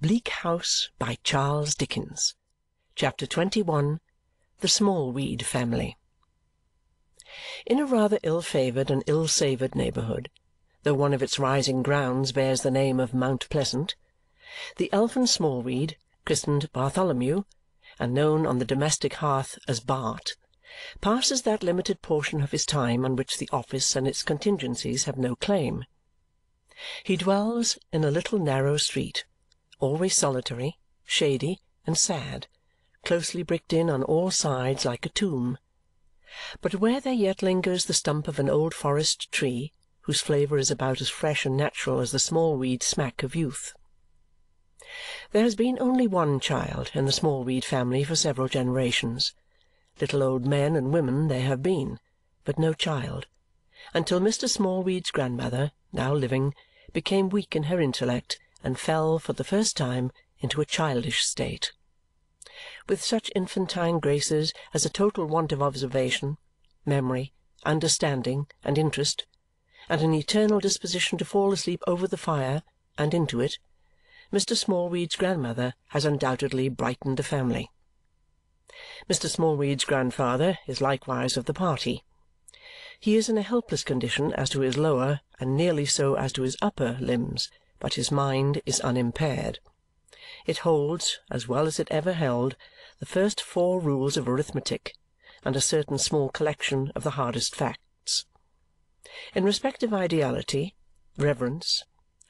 Bleak House by Charles Dickens. Chapter 21. The Smallweed Family. In a rather ill-favoured and ill-savoured neighbourhood, though one of its rising grounds bears the name of Mount Pleasant, the elfin Smallweed, christened Bartholomew, and known on the domestic hearth as Bart, passes that limited portion of his time on which the office and its contingencies have no claim. He dwells in a little narrow street, always solitary, shady, and sad, closely bricked in on all sides like a tomb, but where there yet lingers the stump of an old forest tree, whose flavour is about as fresh and natural as the Smallweed smack of youth. There has been only one child in the Smallweed family for several generations. Little old men and women there have been, but no child, until Mr. Smallweed's grandmother, now living, became weak in her intellect and fell, for the first time, into a childish state. With such infantine graces as a total want of observation, memory, understanding, and interest, and an eternal disposition to fall asleep over the fire and into it, Mr. Smallweed's grandmother has undoubtedly brightened the family. Mr. Smallweed's grandfather is likewise of the party. He is in a helpless condition as to his lower, and nearly so as to his upper, limbs, but his mind is unimpaired. It holds, as well as it ever held, the first 4 rules of arithmetic and a certain small collection of the hardest facts. In respect of ideality, reverence,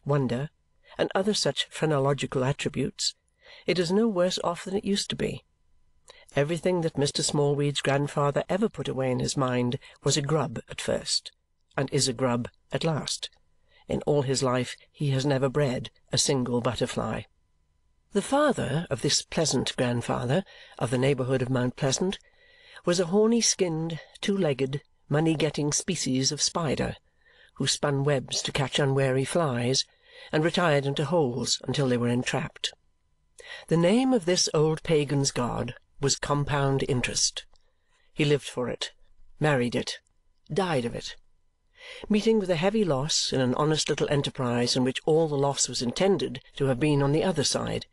wonder, and other such phrenological attributes, it is no worse off than it used to be. Everything that Mr. Smallweed's grandfather ever put away in his mind was a grub at first, and is a grub at last. In all his life he has never bred a single butterfly. The father of this pleasant grandfather of the neighbourhood of Mount Pleasant was a horny-skinned, 2-legged, money-getting species of spider, who spun webs to catch unwary flies and retired into holes until they were entrapped. The name of this old pagan's god was compound interest. He lived for it, married it, died of it. Meeting with a heavy loss in an honest little enterprise in which all the loss was intended to have been on the other side,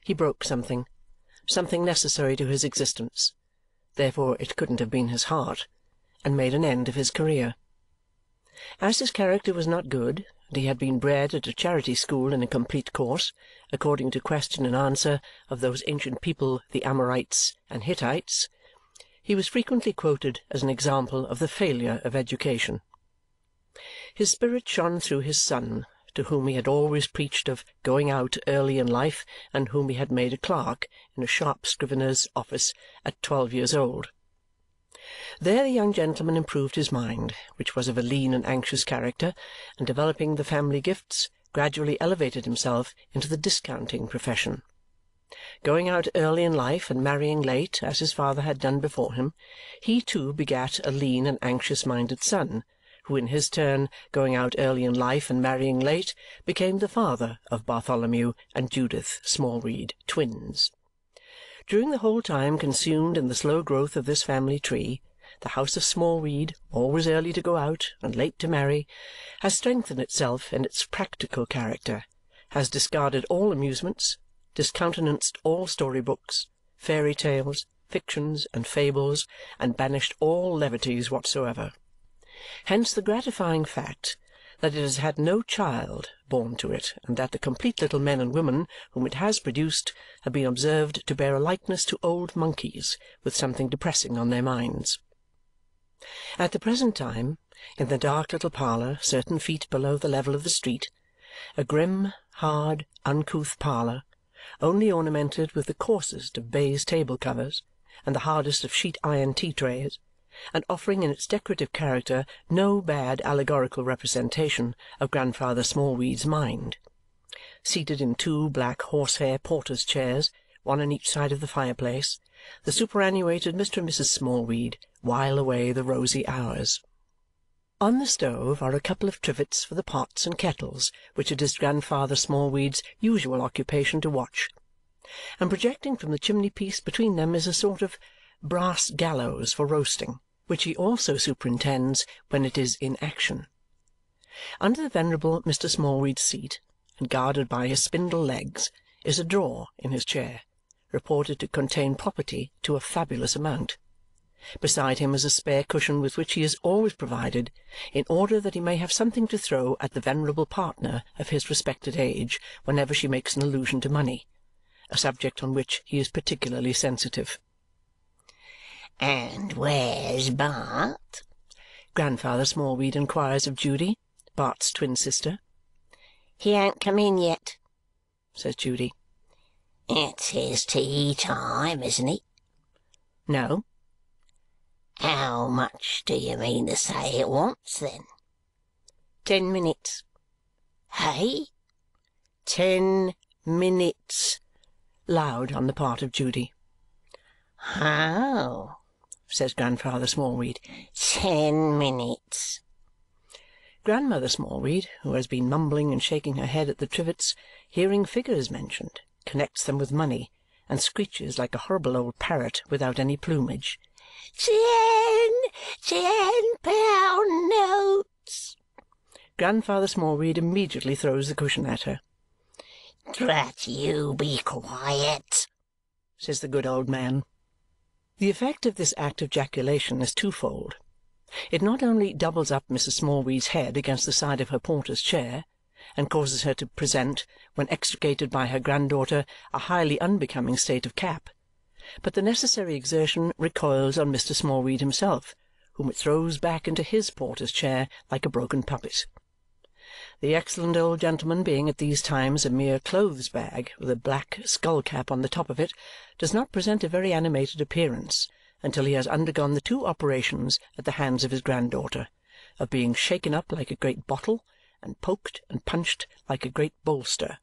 he broke something necessary to his existence, therefore it couldn't have been his heart, and made an end of his career. As his character was not good, and he had been bred at a charity school in a complete course, according to question and answer of those ancient people the Amorites and Hittites, he was frequently quoted as an example of the failure of education. His spirit shone through his son, to whom he had always preached of going out early in life and whom he had made a clerk in a sharp scrivener's office at 12 years old. There the young gentleman improved his mind, which was of a lean and anxious character, and developing the family gifts, gradually elevated himself into the discounting profession. Going out early in life and marrying late, as his father had done before him, he too begat a lean and anxious-minded son, who in his turn, going out early in life and marrying late, became the father of Bartholomew and Judith Smallweed, twins. During the whole time consumed in the slow growth of this family tree, the house of Smallweed, always early to go out and late to marry, has strengthened itself in its practical character, has discarded all amusements, discountenanced all story-books, fairy tales, fictions, and fables, and banished all levities whatsoever. Hence the gratifying fact that it has had no child born to it, and that the complete little men and women whom it has produced have been observed to bear a likeness to old monkeys, with something depressing on their minds. At the present time, in the dark little parlour certain feet below the level of the street, a grim, hard, uncouth parlour, only ornamented with the coarsest of baize table-covers and the hardest of sheet-iron tea-trays, and offering in its decorative character no bad allegorical representation of Grandfather Smallweed's mind. Seated in 2 black horsehair porter's chairs, one on each side of the fireplace, the superannuated Mr. and Mrs. Smallweed while away the rosy hours. On the stove are a couple of trivets for the pots and kettles which it is Grandfather Smallweed's usual occupation to watch, and projecting from the chimney-piece between them is a sort of brass gallows for roasting, which he also superintends when it is in action. Under the venerable Mr. Smallweed's seat, and guarded by his spindle legs, is a drawer in his chair, reported to contain property to a fabulous amount. Beside him is a spare cushion with which he is always provided, in order that he may have something to throw at the venerable partner of his respected age whenever she makes an allusion to money, a subject on which he is particularly sensitive. "And where's Bart?" Grandfather Smallweed inquires of Judy, Bart's twin sister. "He ain't come in yet," says Judy. "It's his tea time, isn't it?" No. "How much do you mean to say it wants, then?" 10 minutes. Hey? 10 minutes. Loud on the part of Judy. "Oh," says Grandfather Smallweed. 10 minutes." Grandmother Smallweed, who has been mumbling and shaking her head at the trivets, hearing figures mentioned, connects them with money, and screeches like a horrible old parrot without any plumage. 10 £10 notes." Grandfather Smallweed immediately throws the cushion at her. "Drat you, be quiet," says the good old man. The effect of this act of ejaculation is twofold. It not only doubles up Mrs. Smallweed's head against the side of her porter's chair, and causes her to present, when extricated by her granddaughter, a highly unbecoming state of cap, but the necessary exertion recoils on Mr. Smallweed himself, whom it throws back into his porter's chair like a broken puppet. The excellent old gentleman, being at these times a mere clothes-bag with a black skull-cap on the top of it, does not present a very animated appearance until he has undergone the two operations at the hands of his granddaughter, of being shaken up like a great bottle and poked and punched like a great bolster.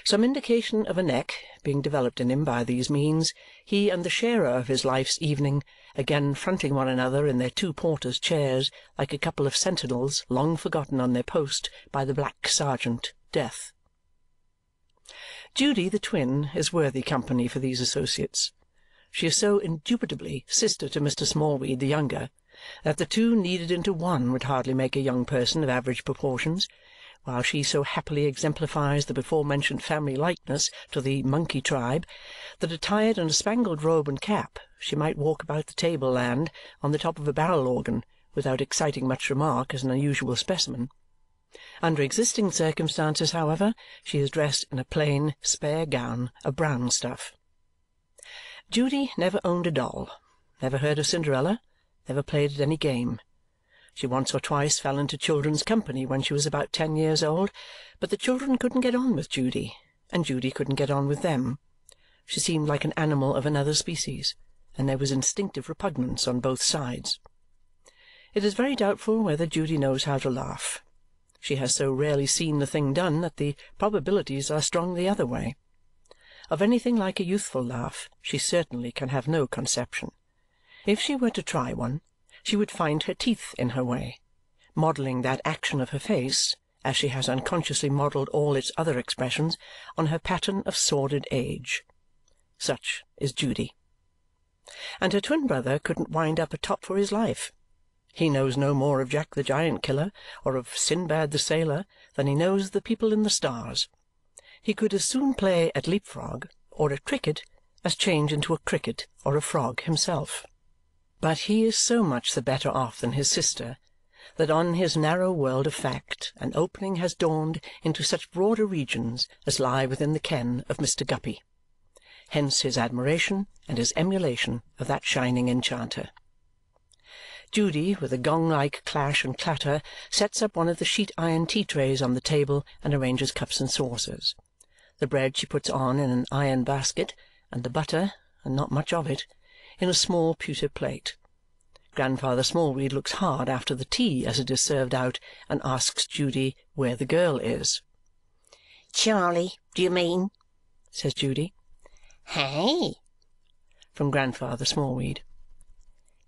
Some indication of a neck being developed in him by these means, he and the sharer of his life's evening, again fronting one another in their two porters' chairs like a couple of sentinels long forgotten on their post by the black sergeant, Death. Judy the twin is worthy company for these associates. She is so indubitably sister to Mr. Smallweed the younger that the two kneaded into one would hardly make a young person of average proportions, while she so happily exemplifies the before-mentioned family likeness to the monkey tribe that, attired in a spangled robe and cap, she might walk about the table-land on the top of a barrel-organ without exciting much remark as an unusual specimen. Under existing circumstances, however, she is dressed in a plain, spare gown of brown stuff. Judy never owned a doll, never heard of Cinderella, never played at any game. She once or twice fell into children's company when she was about 10 years old, but the children couldn't get on with Judy, and Judy couldn't get on with them. She seemed like an animal of another species, and there was instinctive repugnance on both sides. It is very doubtful whether Judy knows how to laugh. She has so rarely seen the thing done that the probabilities are strong the other way. Of anything like a youthful laugh she certainly can have no conception. If she were to try one, she would find her teeth in her way, modelling that action of her face, as she has unconsciously modelled all its other expressions, on her pattern of sordid age. Such is Judy. And her twin brother couldn't wind up a top for his life. He knows no more of Jack the Giant-Killer or of Sinbad the Sailor than he knows of the people in the stars. He could as soon play at leap-frog or at cricket as change into a cricket or a frog himself. But he is so much the better off than his sister that on his narrow world of fact an opening has dawned into such broader regions as lie within the ken of Mr. Guppy. Hence his admiration and his emulation of that shining enchanter. Judy, with a gong-like clash and clatter, sets up one of the sheet-iron tea-trays on the table and arranges cups and saucers. The bread she puts on in an iron basket, and the butter, and not much of it, in a small pewter plate. Grandfather Smallweed looks hard after the tea as it is served out and asks Judy where the girl is. "Charley, do you mean?" says Judy. "Hey?" from Grandfather Smallweed.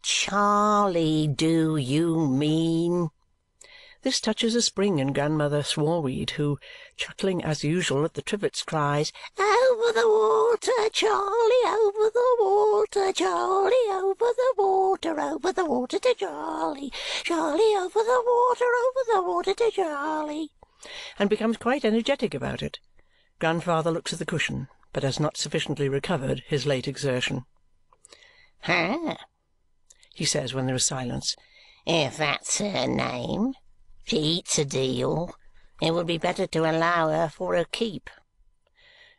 "Charley, do you mean?" This touches a spring in Grandmother Smallweed, who, chuckling as usual at the trivets, cries, "Over the water, Charley, over the water, Charley, over the water to Charley, Charley, over the water to Charley," and becomes quite energetic about it. Grandfather looks at the cushion, but has not sufficiently recovered his late exertion. "Ah," he says when there is silence. "if that's her name. She eats a deal. It would be better to allow her for her keep."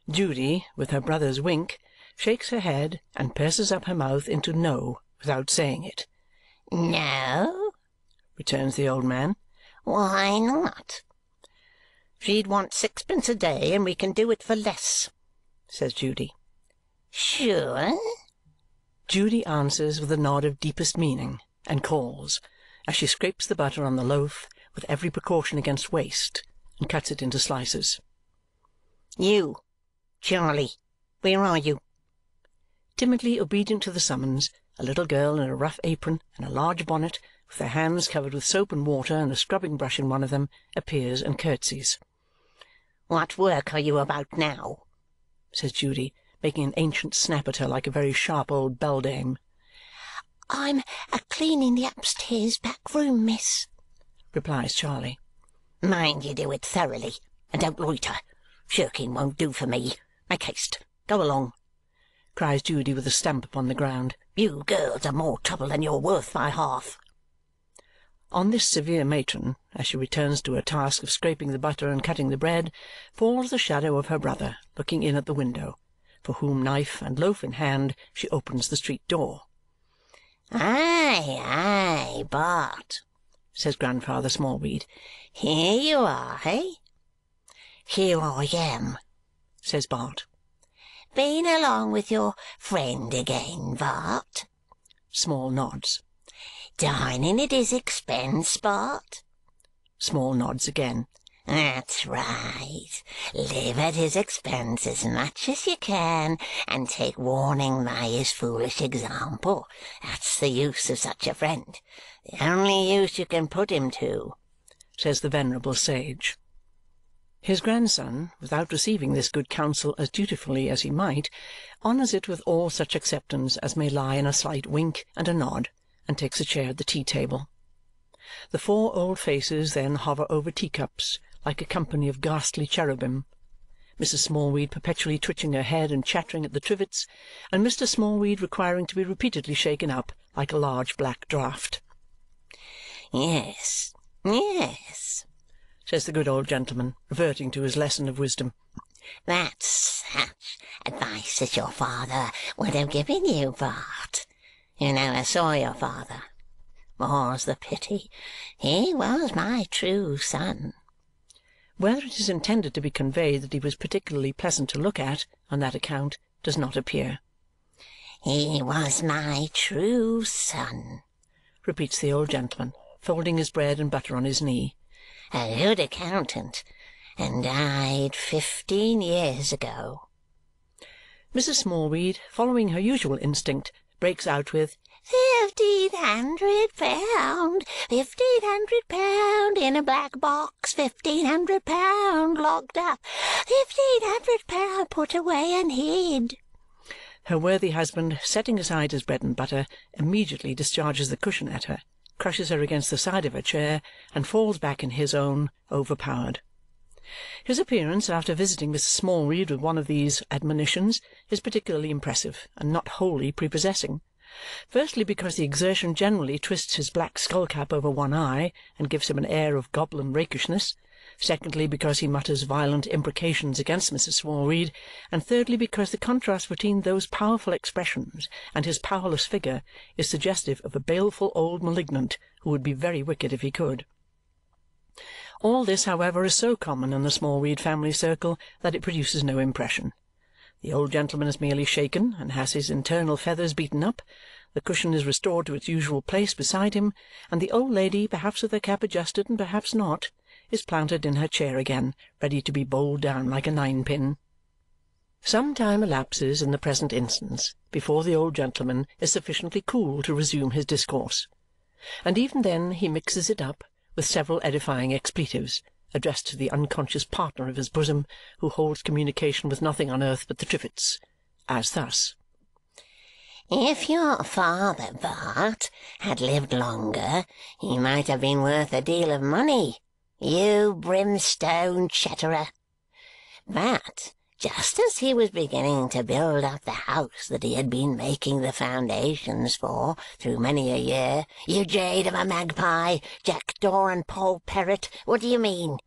Judy, with her brother's wink, shakes her head and purses up her mouth into no without saying it. "No?" returns the old man. "Why not?" "She'd want sixpence a day, and we can do it for less," says Judy. "Sure?" Judy answers with a nod of deepest meaning, and calls, as she scrapes the butter on the loaf with every precaution against waste, and cuts it into slices. "You, Charlie, where are you?" Timidly obedient to the summons, a little girl in a rough apron and a large bonnet, with her hands covered with soap and water and a scrubbing brush in one of them, appears and curtsies. "What work are you about now?" says Judy, making an ancient snap at her like a very sharp old beldame. "I'm a-cleaning the upstairs back room, miss," replies Charley. "Mind you do it thoroughly, and don't loiter. Shirking won't do for me. Make haste. Go along," cries Judy with a stamp upon the ground. "You girls are more trouble than you're worth by half." On this severe matron, as she returns to her task of scraping the butter and cutting the bread, falls the shadow of her brother, looking in at the window, for whom, knife and loaf in hand, she opens the street door. "Aye, aye, Bart," says Grandfather Smallweed. "Here you are, eh?" "Here I am," says Bart. "Been along with your friend again, Bart?" Small nods. "Dining at his expense, Bart?" Small nods again. "That's right. Live at his expense as much as you can, and take warning by his foolish example. That's the use of such a friend. The only use you can put him to," says the venerable sage. His grandson, without receiving this good counsel as dutifully as he might, honours it with all such acceptance as may lie in a slight wink and a nod, and takes a chair at the tea-table. The four old faces then hover over teacups like a company of ghastly cherubim, Mrs. Smallweed perpetually twitching her head and chattering at the trivets, and Mr. Smallweed requiring to be repeatedly shaken up like a large black draught. "Yes, yes," says the good old gentleman, reverting to his lesson of wisdom. "That's such advice as your father would have given you, Bart. You never saw your father. More's the pity. He was my true son." Whether it is intended to be conveyed that he was particularly pleasant to look at on that account does not appear. "He was my true son," repeats the old gentleman, folding his bread and butter on his knee. "A good accountant, and died 15 years ago." Mrs. Smallweed, following her usual instinct, breaks out with, £1,500, £1,500 in a black box, £1,500 locked up, £1,500 put away and hid. Her worthy husband, setting aside his bread and butter, immediately discharges the cushion at her, crushes her against the side of her chair, and falls back in his own, overpowered. His appearance, after visiting Mrs. Smallweed with one of these admonitions, is particularly impressive and not wholly prepossessing. Firstly, because the exertion generally twists his black skull-cap over one eye and gives him an air of goblin rakishness. Secondly, because he mutters violent imprecations against Mrs. Smallweed. And thirdly, because the contrast between those powerful expressions and his powerless figure is suggestive of a baleful old malignant who would be very wicked if he could. All this, however, is so common in the Smallweed family circle that it produces no impression. The old gentleman is merely shaken and has his internal feathers beaten up, the cushion is restored to its usual place beside him, and the old lady, perhaps with her cap adjusted and perhaps not, is planted in her chair again, ready to be bowled down like a ninepin. Some time elapses in the present instance before the old gentleman is sufficiently cool to resume his discourse, and even then he mixes it up with several edifying expletives, addressed to the unconscious partner of his bosom, who holds communication with nothing on earth but the Trivets, as thus. "If your father, Bart, had lived longer, he might have been worth a deal of money, you brimstone chatterer. But just as he was beginning to build up the house that he had been making the foundations for through many a year, you jade of a magpie, jackdaw and poll parrot, what do you mean?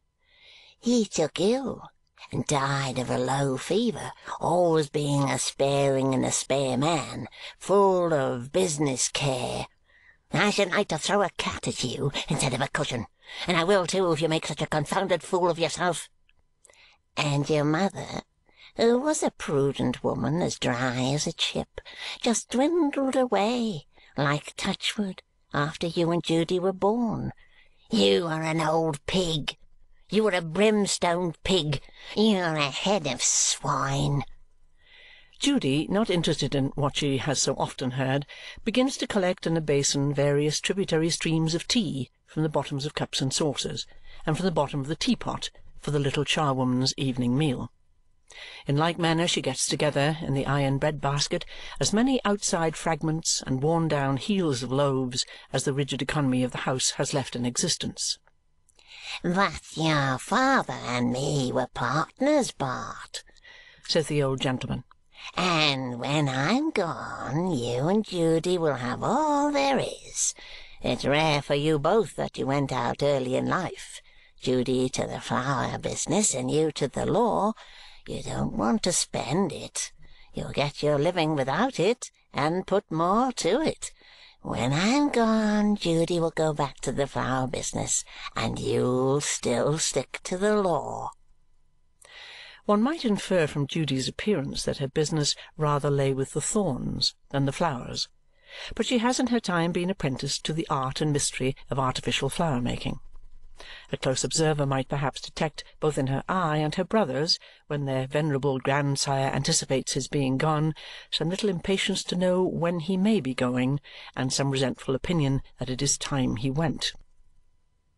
He took ill and died of a low fever, always being a sparing and a spare man, full of business care. I should like to throw a cat at you instead of a cushion, and I will too if you make such a confounded fool of yourself. And your mother, who was a prudent woman as dry as a chip, just dwindled away like touchwood after you and Judy were born. You are an old pig. You are a brimstone pig. You're a head of swine. Judy, not interested in what she has so often heard, begins to collect in a basin various tributary streams of tea from the bottoms of cups and saucers, and from the bottom of the teapot for the little charwoman's evening meal. In like manner she gets together, in the iron bread-basket, as many outside fragments and worn-down heels of loaves as the rigid economy of the house has left in existence. But your father and me were partners, Bart, says the old gentleman. And when I'm gone, you and Judy will have all there is. It's rare for you both that you went out early in life, Judy to the flower business and you to the law. You don't want to spend it. You'll get your living without it, and put more to it. When I'm gone, Judy will go back to the flower business, and you'll still stick to the law. One might infer from Judy's appearance that her business rather lay with the thorns than the flowers, but she has in her time been apprenticed to the art and mystery of artificial flower-making. A close observer might perhaps detect, both in her eye and her brother's, when their venerable grandsire anticipates his being gone, some little impatience to know when he may be going, and some resentful opinion that it is time he went.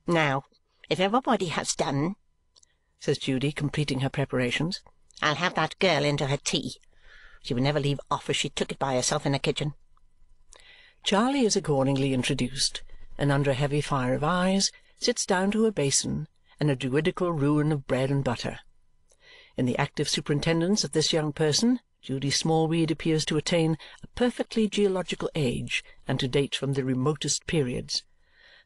"Now, if everybody has done," says Judy, completing her preparations, "I'll have that girl into her tea. She would never leave off as she took it by herself in the kitchen." Charley is accordingly introduced, and under a heavy fire of eyes sits down to a basin and a druidical ruin of bread and butter. In the active superintendence of this young person, Judy Smallweed appears to attain a perfectly geological age and to date from the remotest periods.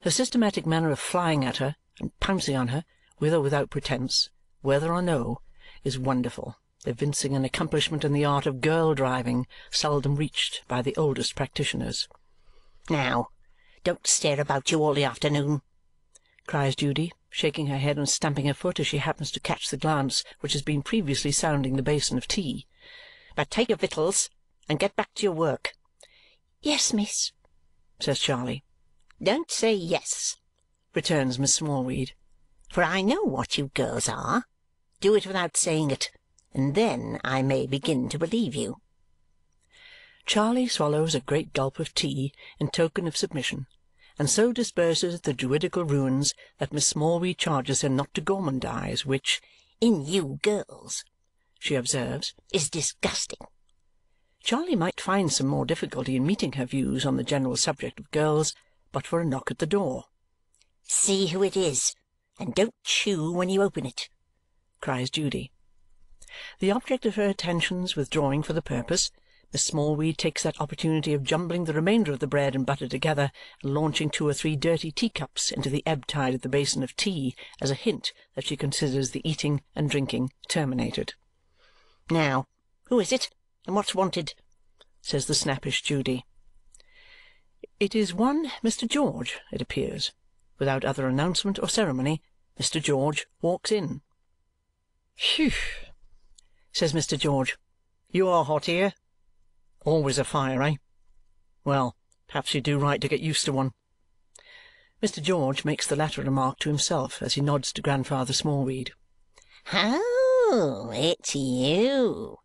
Her systematic manner of flying at her and pouncing on her, with or without pretence, whether or no, is wonderful, evincing an accomplishment in the art of girl-driving seldom reached by the oldest practitioners. "Now, don't stare about you all the afternoon," cries Judy, shaking her head and stamping her foot as she happens to catch the glance which has been previously sounding the basin of tea. "But take your victuals and get back to your work." "Yes, miss," says Charley. "Don't say yes," returns Miss Smallweed, "for I know what you girls are. Do it without saying it, and then I may begin to believe you." Charley swallows a great gulp of tea in token of submission, and so disperses the druidical ruins that Miss Smallweed charges her not to gormandize, which, "in you girls," she observes, "is disgusting." Charley might find some more difficulty in meeting her views on the general subject of girls, but for a knock at the door. "See who it is, and don't chew when you open it," cries Judy. The object of her attentions withdrawing for the purpose, Miss Smallweed takes that opportunity of jumbling the remainder of the bread and butter together and launching 2 or 3 dirty teacups into the ebb tide of the basin of tea as a hint that she considers the eating and drinking terminated. "Now, who is it, and what's wanted?" says the snappish Judy. It is one Mr. George, it appears. Without other announcement or ceremony, Mr. George walks in. "Phew!" says Mr. George. "You are hot here. Always a fire, eh? Well, perhaps you do right to get used to one." Mr. George makes the latter remark to himself as he nods to Grandfather Smallweed. "Oh, it's you!"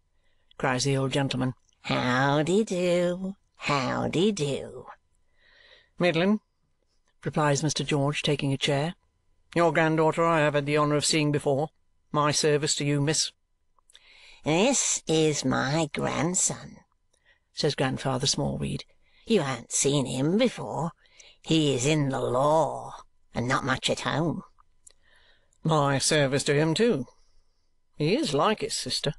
cries the old gentleman. "Howdy-do, howdy-do." "Middlin'," replies Mr. George, taking a chair. "Your granddaughter I have had the honour of seeing before. My service to you, miss." "This is my grandson," says Grandfather Smallweed. "You haven't seen him before. He is in the law, and not much at home." "My service to him, too. He is like his sister.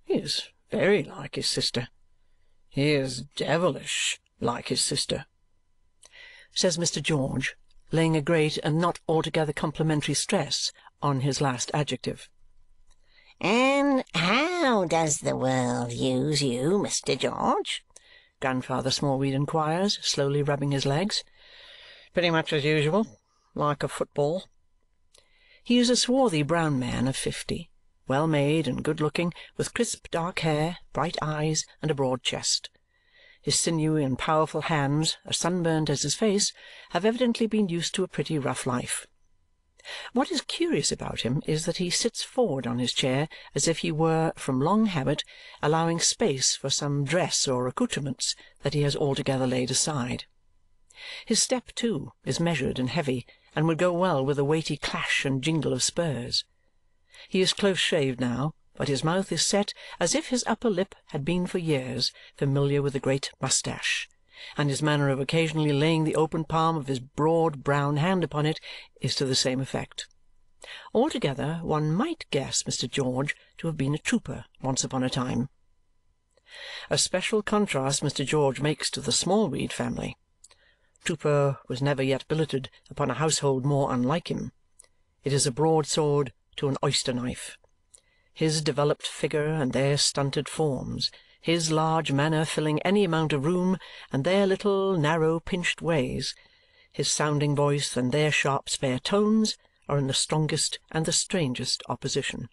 He is very like his sister. He is devilish like his sister," says Mr. George, laying a great and not altogether complimentary stress on his last adjective. "And how does the world use you, Mr. George?" Grandfather Smallweed inquires, slowly rubbing his legs. "Pretty much as usual, like a football." He is a swarthy brown man of 50, well-made and good-looking, with crisp dark hair, bright eyes, and a broad chest. His sinewy and powerful hands, as sunburnt as his face, have evidently been used to a pretty rough life. What is curious about him is that he sits forward on his chair as if he were, from long habit, allowing space for some dress or accoutrements that he has altogether laid aside. His step, too, is measured and heavy, and would go well with a weighty clash and jingle of spurs. He is close-shaved now, but his mouth is set as if his upper lip had been for years familiar with a great moustache, and his manner of occasionally laying the open palm of his broad brown hand upon it is to the same effect. Altogether, one might guess Mr. George to have been a trooper once upon a time. A special contrast Mr. George makes to the Smallweed family. Trooper was never yet billeted upon a household more unlike him. It is a broadsword to an oyster-knife. His developed figure and their stunted forms, his large manner filling any amount of room, and their little narrow pinched ways, his sounding voice and their sharp spare tones, are in the strongest and the strangest opposition.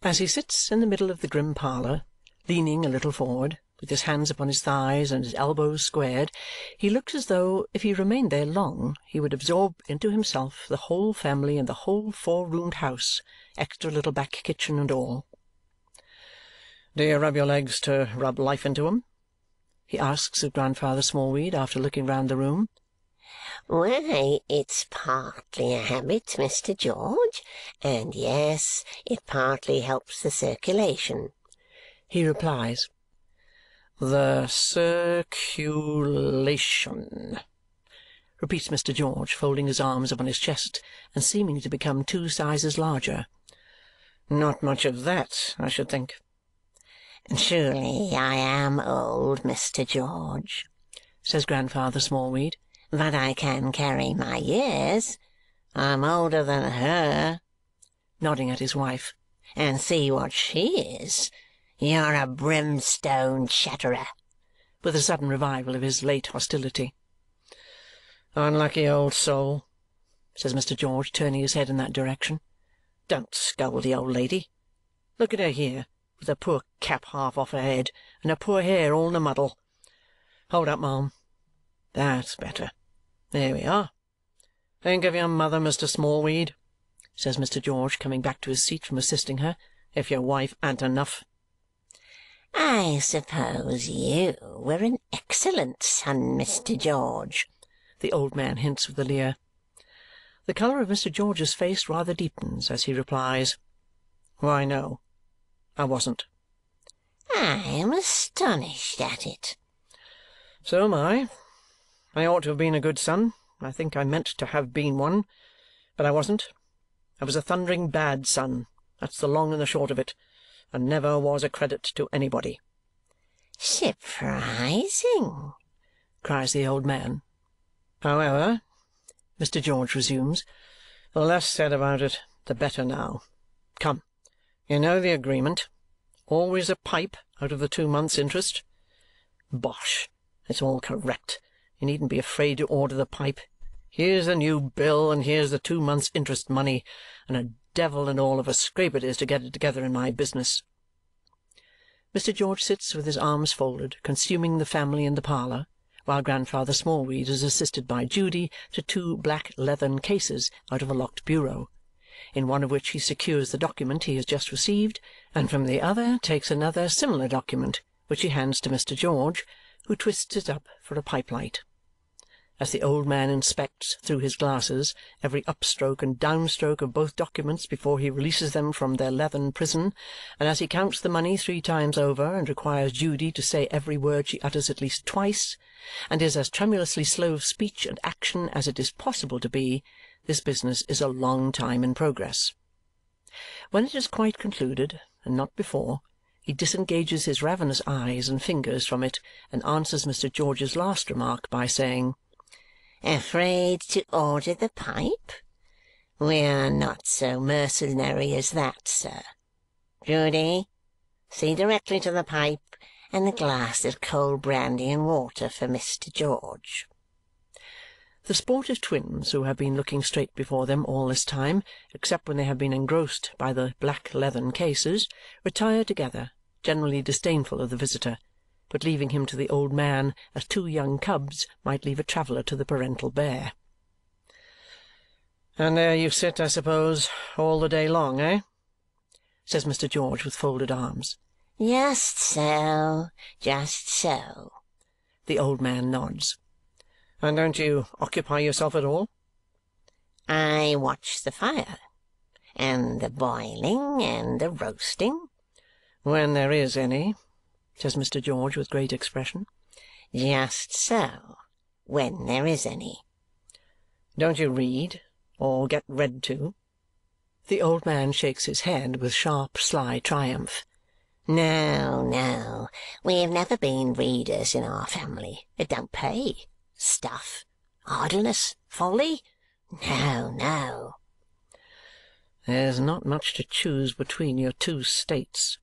As he sits in the middle of the grim parlour, leaning a little forward, with his hands upon his thighs and his elbows squared, he looks as though, if he remained there long, he would absorb into himself the whole family and the whole four-roomed house, extra little back kitchen and all. "Do you rub your legs to rub life into 'em?" he asks of Grandfather Smallweed after looking round the room. "Why, it's partly a habit, Mr. George, and yes, it partly helps the circulation," he replies. "The circulation," repeats Mr. George, folding his arms upon his chest and seeming to become 2 sizes larger. "Not much of that, I should think." "Truly I am old, Mr. George," says Grandfather Smallweed. "but I can carry my years. I'm older than her," nodding at his wife. "and see what she is. You're a brimstone chatterer," with a sudden revival of his late hostility. "Unlucky old soul," says Mr. George, turning his head in that direction. "Don't scold the old lady. Look at her here, with her poor cap half off her head, and her poor hair all in a muddle. Hold up, ma'am. That's better. There we are. Think of your mother, Mr. Smallweed," says Mr. George, coming back to his seat from assisting her, "if your wife an't enough." "I suppose you were an excellent son, Mr. George," the old man hints with a leer. The colour of Mr. George's face rather deepens as he replies, "Why, no, I wasn't." "I am astonished at it." "So am I. I ought to have been a good son. I think I meant to have been one. But I wasn't. I was a thundering bad son. That's the long and the short of it, and never was a credit to anybody." "Surprising!" cries the old man. "However," Mr. George resumes, "the less said about it, the better now. Come, you know the agreement. Always a pipe out of the 2 months' interest. Bosh! It's all correct. You needn't be afraid to order the pipe. Here's the new bill, and here's the 2 months' interest money, and a devil and all of a scrape it is to get it together in my business." Mr. George sits with his arms folded, consuming the family in the parlour, while Grandfather Smallweed is assisted by Judy to 2 black leathern cases out of a locked bureau, in one of which he secures the document he has just received, and from the other takes another similar document, which he hands to Mr. George, who twists it up for a pipe-light. As the old man inspects, through his glasses, every upstroke and downstroke of both documents before he releases them from their leathern prison, and as he counts the money 3 times over and requires Judy to say every word she utters at least twice, and is as tremulously slow of speech and action as it is possible to be, this business is a long time in progress. When it is quite concluded, and not before, he disengages his ravenous eyes and fingers from it and answers Mr. George's last remark by saying, "Afraid to order the pipe? We are not so mercenary as that, sir. Judy, see directly to the pipe and a glass of cold brandy and water for Mr. George." The sportive twins, who have been looking straight before them all this time, except when they have been engrossed by the black leathern cases, retire together, generally disdainful of the visitor, but leaving him to the old man as two young cubs might leave a traveller to the parental bear. "And there you sit, I suppose, all the day long, eh?" says Mr. George with folded arms. "Just so, just so." The old man nods. "And don't you occupy yourself at all?" "I watch the fire, and the boiling, and the roasting." "When there is any," says Mr. George with great expression. "Just so, when there is any." "Don't you read, or get read to?" The old man shakes his head with sharp, sly triumph. "No, no, we've never been readers in our family. It don't pay. Stuff, idleness, folly. No, no." "There's not much to choose between your two states,"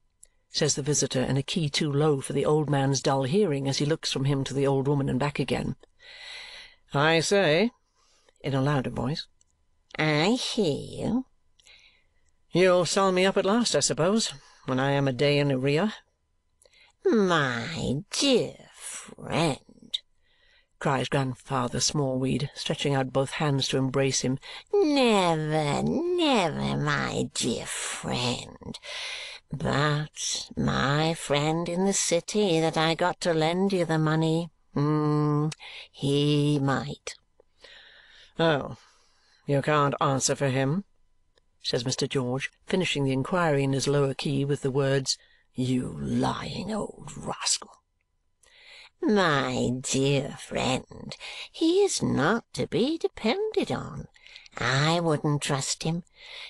says the visitor in a key too low for the old man's dull hearing as he looks from him to the old woman and back again. "I say," in a louder voice. "I hear you." "You'll sell me up at last, I suppose, when I am a day in arrear?" "My dear friend," cries Grandfather Smallweed, stretching out both hands to embrace him, "never, never, my dear friend. But my friend in the city that I got to lend you the money, he might." "Oh, you can't answer for him?" says Mr. George, finishing the inquiry in his lower key with the words, "You lying old rascal." "My dear friend, he is not to be depended on. I wouldn't trust him.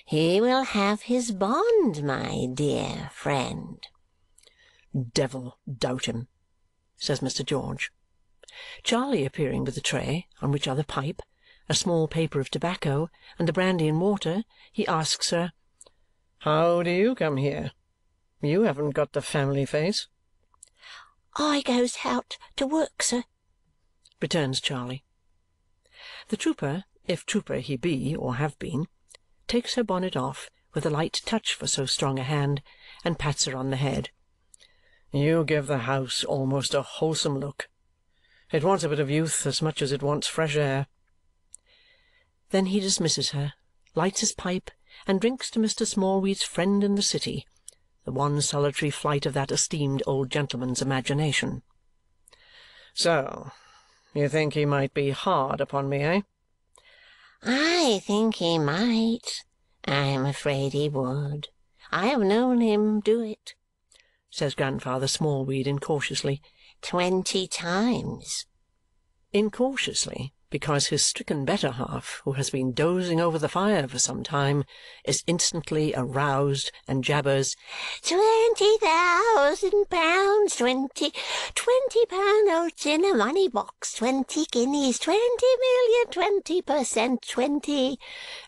He will have his bond, my dear friend." "Devil doubt him," says Mr. George. Charley appearing with a tray, on which are the pipe, a small paper of tobacco, and the brandy and water, he asks her, "How do you come here? You haven't got the family face." "I goes out to work, sir," returns Charley. The trooper, if trooper he be or have been, takes her bonnet off with a light touch for so strong a hand and pats her on the head. "You give the house almost a wholesome look. It wants a bit of youth as much as it wants fresh air." Then he dismisses her, lights his pipe, and drinks to Mr. Smallweed's friend in the city, the one solitary flight of that esteemed old gentleman's imagination. "So you think he might be hard upon me, eh?" "I think he might. I am afraid he would. I have known him do it," says Grandfather Smallweed incautiously. 20 times. Incautiously, because his stricken better-half, who has been dozing over the fire for some time, is instantly aroused and jabbers, £20,000, 20 £20 notes in a money box, 20 guineas, 20 million, 20%, 20.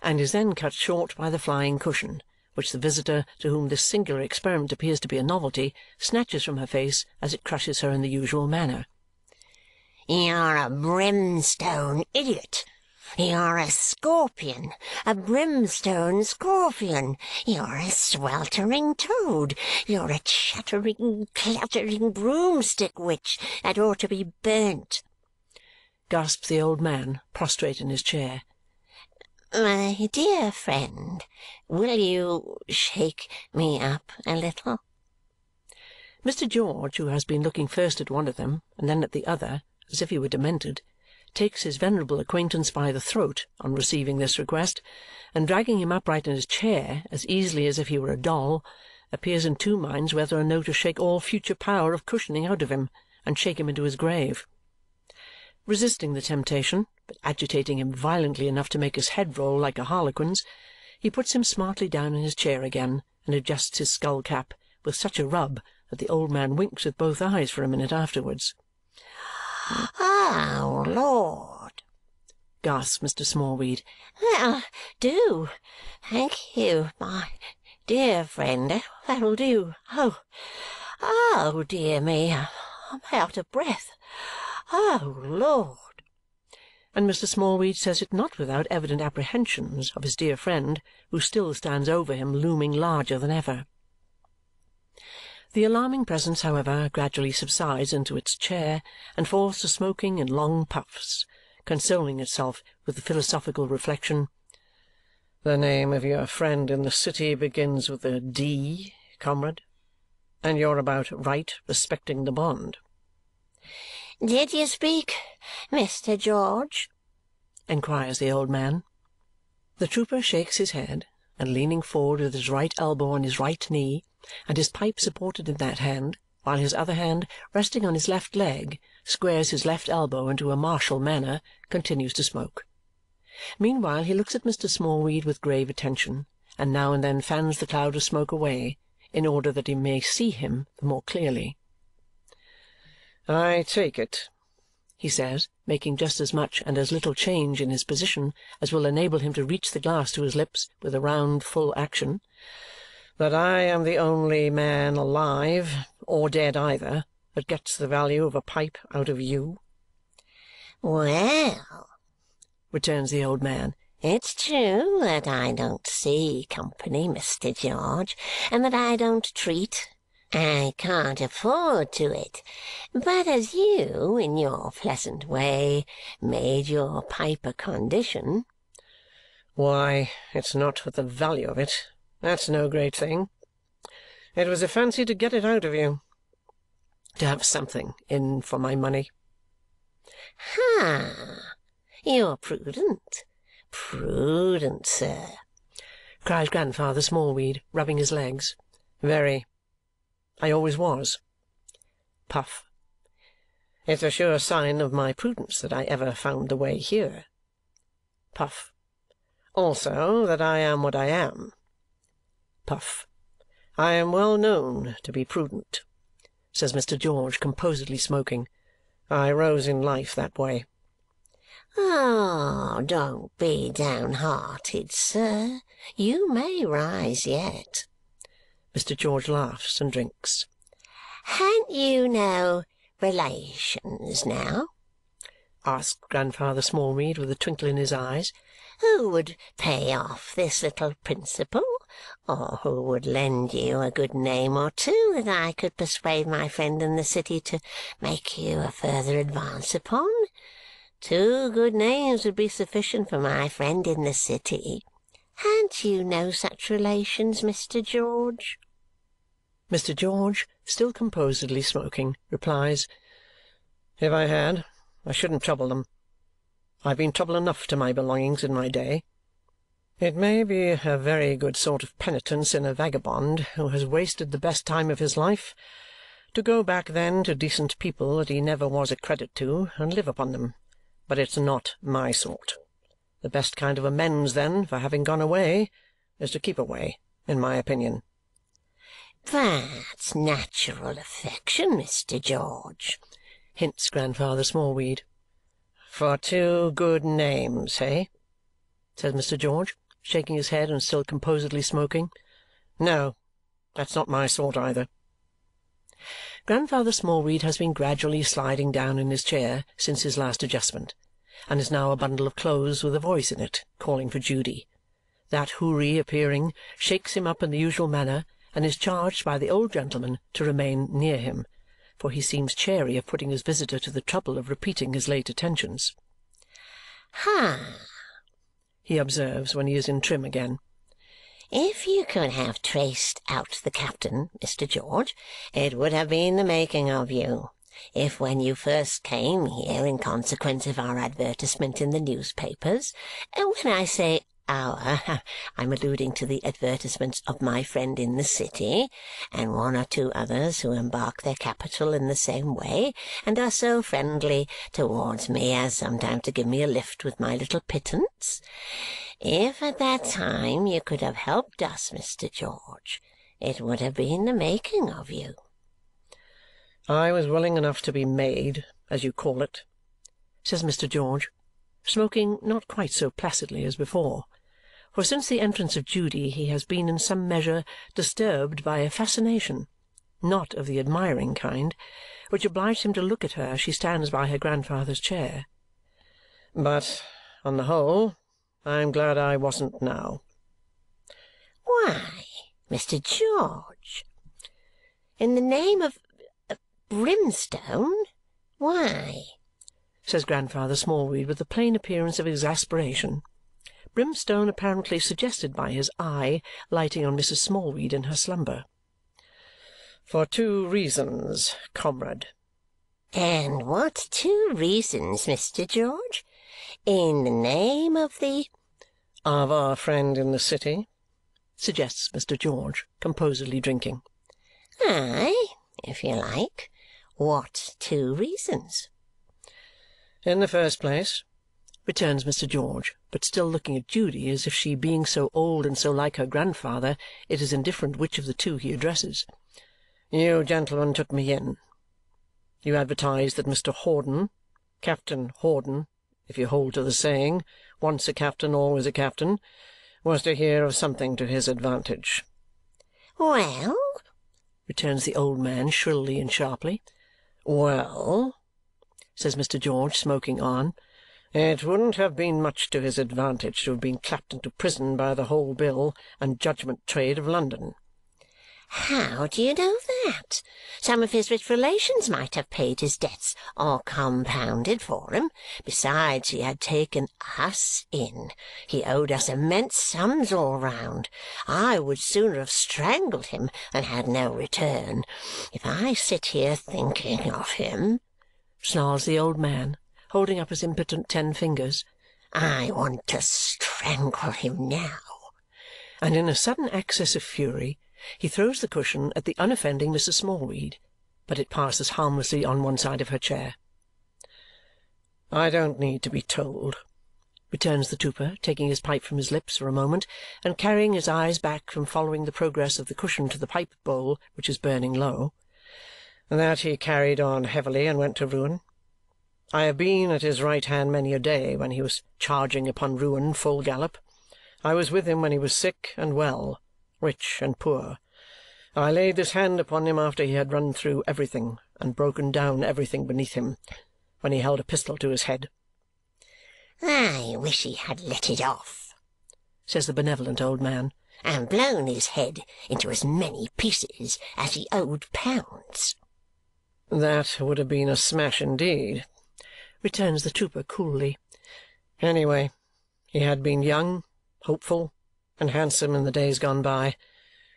and is then cut short by the flying cushion, which the visitor, to whom this singular experiment appears to be a novelty, snatches from her face as it crushes her in the usual manner. "You're a brimstone idiot. You're a scorpion, a brimstone scorpion. You're a sweltering toad. You're a chattering, clattering broomstick witch that ought to be burnt," gasps the old man, prostrate in his chair. "My dear friend, will you shake me up a little?" Mr. George, who has been looking first at one of them and then at the other, as if he were demented, takes his venerable acquaintance by the throat on receiving this request, and dragging him upright in his chair as easily as if he were a doll, appears in two minds whether or no to shake all future power of cushioning out of him and shake him into his grave. Resisting the temptation, but agitating him violently enough to make his head roll like a harlequin's, He puts him smartly down in his chair again and adjusts his skull-cap with such a rub that the old man winks with both eyes for a minute afterwards. "Oh, Lord!" gasps Mr. Smallweed. "That'll do. Thank you, my dear friend. That'll do. Oh, dear me, I'm out of breath. Oh, Lord!" And Mr. Smallweed says it not without evident apprehensions of his dear friend, who still stands over him looming larger than ever. The alarming presence, however, gradually subsides into its chair and falls to smoking in long puffs, consoling itself with the philosophical reflection, "The name of your friend in the city begins with a D, comrade, and you're about right respecting the bond." "Did you speak, Mr. George?" inquires the old man. The trooper shakes his head, and leaning forward with his right elbow on his right knee, and his pipe supported in that hand, while his other hand, resting on his left leg, squares his left elbow into a martial manner, continues to smoke. Meanwhile he looks at Mr. Smallweed with grave attention, and now and then fans the cloud of smoke away, in order that he may see him the more clearly. "I take it," he says, making just as much and as little change in his position as will enable him to reach the glass to his lips with a round full action, "that I am the only man alive, or dead either, that gets the value of a pipe out of you." "Well," returns the old man, "it's true that I don't see company, Mr. George, and that I don't treat. I can't afford to it. But as you, in your pleasant way, made your pipe a condition—" "Why, it's not for the value of it. That's no great thing. It was a fancy to get it out of you, to have something in for my money." "Ha! You're prudent. Prudent, sir," cries Grandfather Smallweed, rubbing his legs. "Very. I always was." Puff. "It's a sure sign of my prudence that I ever found the way here." Puff. "Also that I am what I am." Puff. "I am well known to be prudent," says Mr. George, composedly smoking. "I rose in life that way." "Oh, don't be downhearted, sir. You may rise yet." Mr. George laughs and drinks. "Ha'n't you no relations now?" asked Grandfather Smallweed with a twinkle in his eyes. "Who would pay off this little principal, or who would lend you a good name or two that I could persuade my friend in the city to make you a further advance upon? 2 good names would be sufficient for my friend in the city. Ha'n't you no such relations, Mr. George?" Mr. George, still composedly smoking, replies, "If I had, I shouldn't trouble them. I've been trouble enough to my belongings in my day. It may be a very good sort of penitence in a vagabond who has wasted the best time of his life to go back then to decent people that he never was a credit to and live upon them, but it's not my sort. The best kind of amends, then, for having gone away, is to keep away, in my opinion." "That's natural affection, Mr. George," hints Grandfather Smallweed. "For 2 good names, eh?" says Mr. George, shaking his head and still composedly smoking. "No, that's not my sort either." Grandfather Smallweed has been gradually sliding down in his chair since his last adjustment, and is now a bundle of clothes with a voice in it, calling for Judy. That houri appearing, shakes him up in the usual manner, and is charged by the old gentleman to remain near him, for he seems chary of putting his visitor to the trouble of repeating his late attentions. "Ha!" he observes when he is in trim again. "If you could have traced out the captain, Mr. George, it would have been the making of you. If when you first came here in consequence of our advertisement in the newspapers, when I say hour, I'm alluding to the advertisements of my friend in the city, and one or two others who embark their capital in the same way, and are so friendly towards me as sometimes to give me a lift with my little pittance. If at that time you could have helped us, Mr. George, it would have been the making of you." "I was willing enough to be made, as you call it," says Mr. George, smoking not quite so placidly as before, for since the entrance of Judy he has been in some measure disturbed by a fascination, not of the admiring kind, which obliged him to look at her as she stands by her grandfather's chair. "But, on the whole, I am glad I wasn't now." "Why, Mr. George, in the name of brimstone, why?" says Grandfather Smallweed with a plain appearance of exasperation. Brimstone apparently suggested by his eye lighting on Mrs. Smallweed in her slumber. "For 2 reasons, comrade." "And what 2 reasons, Mr. George? In the name of the—" "Of our friend in the city," suggests Mr. George, composedly drinking. "Aye, if you like. What 2 reasons?" "In the first place," returns Mr. George, but still looking at Judy as if she being so old and so like her grandfather, it is indifferent which of the two he addresses, "you gentlemen took me in. You advertised that Mr. Hawdon, Captain Hawdon, if you hold to the saying, once a captain, always a captain, was to hear of something to his advantage." "Well?" returns the old man shrilly and sharply. "Well," says Mr. George, smoking on, "it wouldn't have been much to his advantage to have been clapped into prison by the whole bill and judgment trade of London." "How do you know that? Some of his rich relations might have paid his debts or compounded for him. Besides, he had taken us in. He owed us immense sums all round. I would sooner have strangled him than had no return. If I sit here thinking of him," snarls the old man, holding up his impotent 10 fingers, "I want to strangle him now." And in a sudden access of fury he throws the cushion at the unoffending Mrs. Smallweed, but it passes harmlessly on one side of her chair. "I don't need to be told," returns the trooper, taking his pipe from his lips for a moment and carrying his eyes back from following the progress of the cushion to the pipe bowl, which is burning low, "that he carried on heavily and went to ruin. I have been at his right hand many a day when he was charging upon ruin full gallop. I was with him when he was sick and well, rich and poor. I laid this hand upon him after he had run through everything and broken down everything beneath him, when he held a pistol to his head." "I wish he had let it off," says the benevolent old man, "and blown his head into as many pieces as he owed pounds." "That would have been a smash indeed," returns the trooper coolly. "Anyway, he had been young, hopeful, and handsome in the days gone by,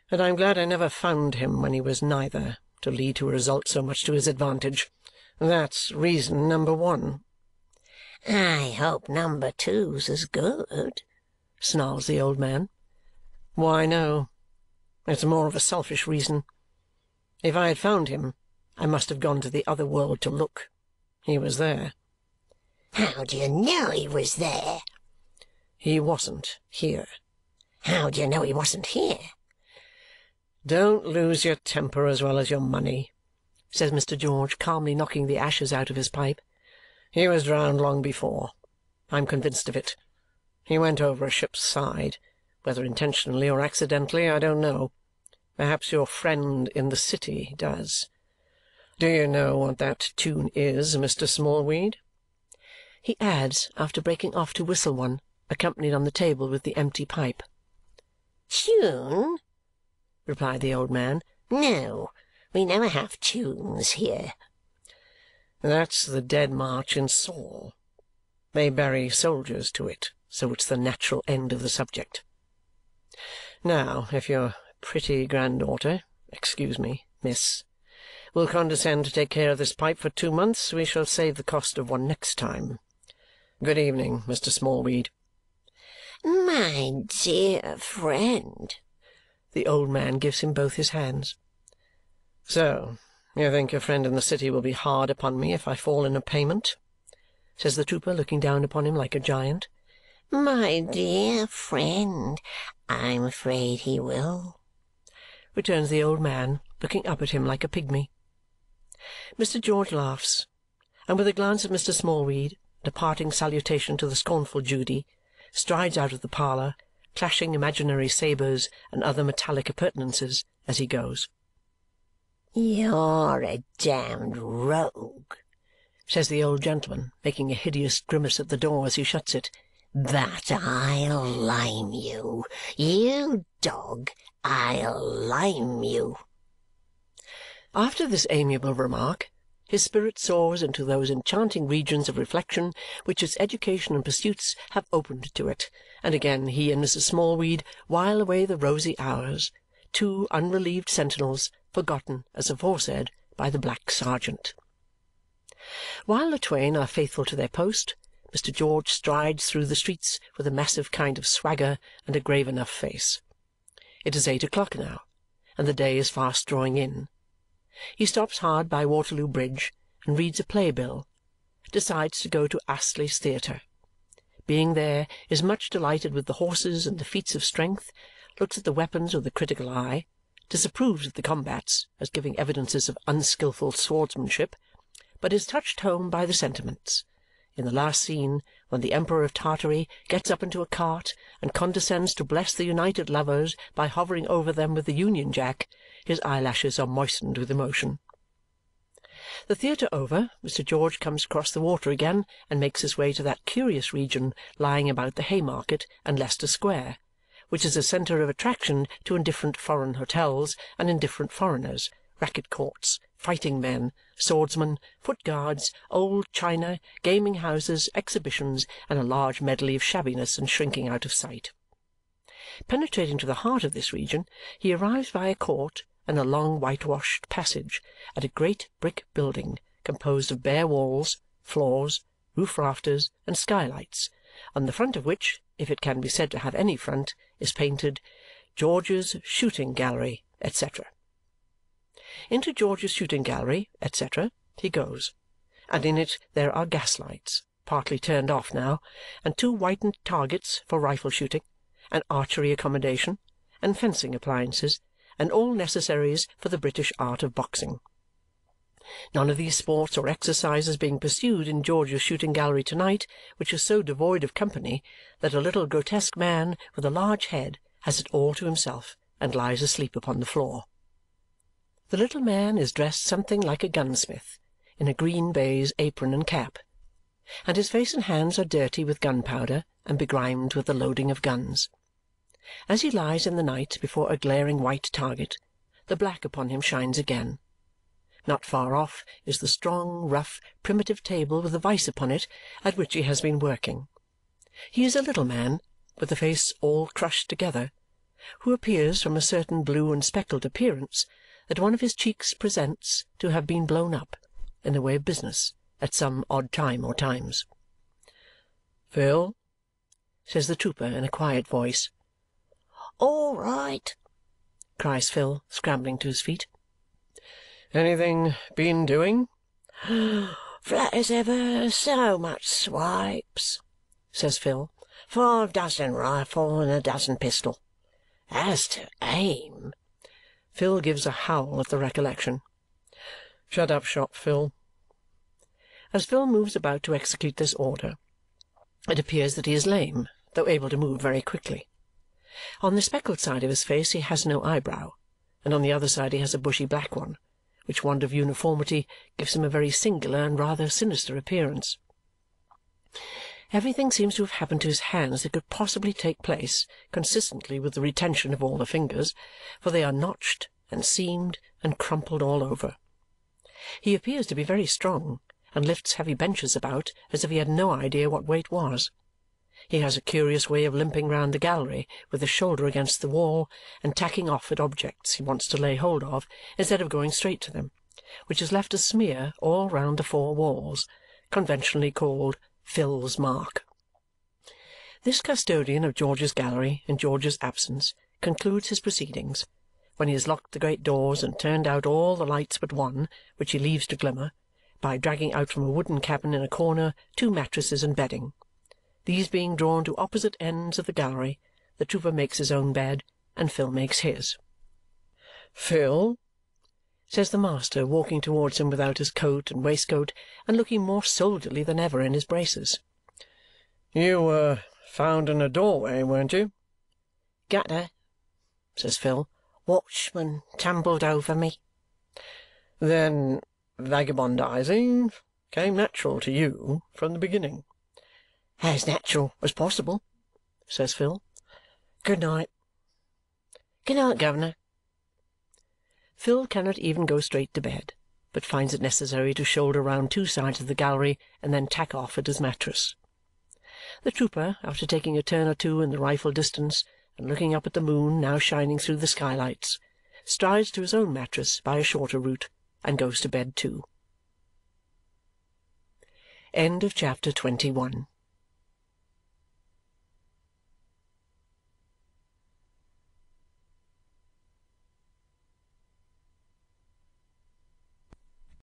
and I am glad I never found him when he was neither, to lead to a result so much to his advantage. That's reason number 1. "I hope number 2's as good," snarls the old man. "Why, no. It's more of a selfish reason. If I had found him, I must have gone to the other world to look. He was there." "How do you know he was there?" "He wasn't here." "How do you know he wasn't here?" "Don't lose your temper as well as your money," says Mr. George, calmly knocking the ashes out of his pipe. "He was drowned long before. I'm convinced of it. He went over a ship's side. Whether intentionally or accidentally, I don't know. Perhaps your friend in the city does. Do you know what that tune is, Mr. Smallweed?" he adds, after breaking off to whistle one, accompanied on the table with the empty pipe. "Tune?" replied the old man. "No, we never have tunes here." "That's the Dead March in Saul. They bury soldiers to it, so it's the natural end of the subject. Now, if your pretty granddaughter, excuse me, miss, will condescend to take care of this pipe for 2 months, we shall save the cost of one next time. Good evening, Mr. Smallweed." My dear friend. The old man gives him both his hands. So, you think your friend in the city will be hard upon me if I fall in a payment? Says the trooper, looking down upon him like a giant. My dear friend, I'm afraid he will, returns the old man, looking up at him like a pygmy. Mr. George laughs, and with a glance at Mr. Smallweed and a parting salutation to the scornful Judy, strides out of the parlour, clashing imaginary sabres and other metallic appurtenances as he goes. You're a damned rogue, says the old gentleman, making a hideous grimace at the door as he shuts it. But I'll lime you. You dog, I'll lime you. After this amiable remark, his spirit soars into those enchanting regions of reflection which its education and pursuits have opened to it, and again he and Mrs. Smallweed while away the rosy hours, two unrelieved sentinels, forgotten, as aforesaid, by the black sergeant. While the twain are faithful to their post, Mr. George strides through the streets with a massive kind of swagger and a grave enough face. It is 8 o'clock now, and the day is fast drawing in. He stops hard by Waterloo Bridge and reads a playbill, decides to go to Astley's Theatre. Being there, is much delighted with the horses and the feats of strength, looks at the weapons with a critical eye, disapproves of the combats as giving evidences of unskilful swordsmanship, but is touched home by the sentiments. In the last scene, when the Emperor of Tartary gets up into a cart and condescends to bless the united lovers by hovering over them with the Union Jack, his eyelashes are moistened with emotion. The theatre over, Mr. George comes across the water again and makes his way to that curious region lying about the Haymarket and Leicester Square, which is a centre of attraction to indifferent foreign hotels and indifferent foreigners, racket courts, fighting men, swordsmen, foot-guards, old china, gaming-houses, exhibitions, and a large medley of shabbiness and shrinking out of sight. Penetrating to the heart of this region, he arrives by a court and a long whitewashed passage at a great brick building composed of bare walls, floors, roof-rafters, and skylights, on the front of which, if it can be said to have any front, is painted George's Shooting Gallery, etc. Into George's Shooting Gallery, etc., he goes, and in it there are gaslights, partly turned off now, and two whitened targets for rifle shooting, and archery accommodation, and fencing appliances, and all necessaries for the British art of boxing. None of these sports or exercises being pursued in George's Shooting Gallery to-night, which is so devoid of company that a little grotesque man with a large head has it all to himself and lies asleep upon the floor. The little man is dressed something like a gunsmith, in a green baize apron and cap, and his face and hands are dirty with gunpowder and begrimed with the loading of guns. As he lies in the night before a glaring white target, the black upon him shines again. Not far off is the strong, rough, primitive table with a vice upon it at which he has been working. He is a little man, with a face all crushed together, who appears, from a certain blue and speckled appearance, that one of his cheeks presents to have been blown up, in the way of business, at some odd time or times. "Phil," says the trooper in a quiet voice. All right, cries Phil, scrambling to his feet. "Anything been doing?" Flat as ever, so much swipes, says Phil. 5 dozen rifle and a dozen pistol. As to aim, Phil gives a howl at the recollection. "Shut up shop, Phil." As Phil moves about to execute this order, it appears that he is lame, though able to move very quickly. On the speckled side of his face he has no eyebrow, and on the other side he has a bushy black one, which want of uniformity gives him a very singular and rather sinister appearance. Everything seems to have happened to his hands that could possibly take place, consistently with the retention of all the fingers, for they are notched and seamed and crumpled all over. He appears to be very strong, and lifts heavy benches about as if he had no idea what weight was. He has a curious way of limping round the gallery with his shoulder against the wall and tacking off at objects he wants to lay hold of instead of going straight to them, which has left a smear all round the 4 walls, conventionally called Phil's mark. This custodian of George's gallery in George's absence concludes his proceedings, when he has locked the great doors and turned out all the lights but one, which he leaves to glimmer, by dragging out from a wooden cabin in a corner 2 mattresses and bedding. These being drawn to opposite ends of the gallery, the trooper makes his own bed, and Phil makes his. "Phil," says the master, walking towards him without his coat and waistcoat, and looking more soldierly than ever in his braces. "You were found in a doorway, weren't you?" "Gutter," says Phil. "Watchman tumbled over me." "Then vagabondizing came natural to you from the beginning?" "As natural as possible," says Phil. "Good night." "Good night, governor." Phil cannot even go straight to bed, but finds it necessary to shoulder round 2 sides of the gallery and then tack off at his mattress. The trooper, after taking a turn or 2 in the rifle distance and looking up at the moon now shining through the skylights, strides to his own mattress by a shorter route and goes to bed too. Chapter 21